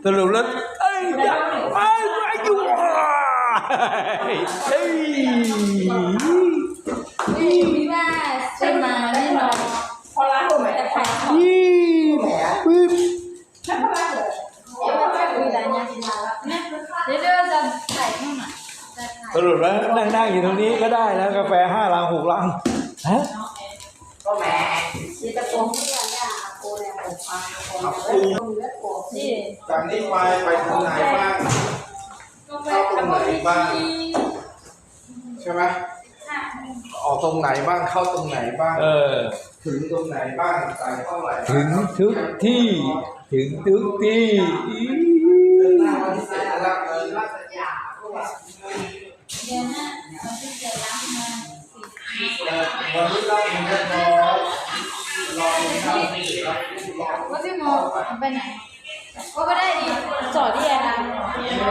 สรุปแล้วอยู่พี่ว่าใช่มาแน่นอนพอร้านผมแต่ขายของถ้าพอร้านเหรอไม่คุยอะไรเนี่ยเดี๋ยวจะถ่ายข้างหลังสรุปแล้วนั่งอยู่ตรงนี้ก็ได้แล้วกาแฟ5 ลัง 6 ลังฮะก็แหมมีตะโกนที่ว่าเนี่ยโกเนี่ยผมฟังนี่จากนี้ไปทางไหนบ้างเข้าตรงไหนบ้างใช่ไหมออกตรงไหนบ้างเข้าตรงไหนบ้างถึงตรงไหนบ้างใส่เท่าไหร่ถึงทุกที่ถึงทุกที่หน้าวันที่เสร็จแล้วเดี๋ยวนะมันจะเสร็จแล้วมาวันนี้เราเรียบร้อยรอที่เราว่าพี่โมไปไหนก็ไม่ได้ดิจอดที่แอ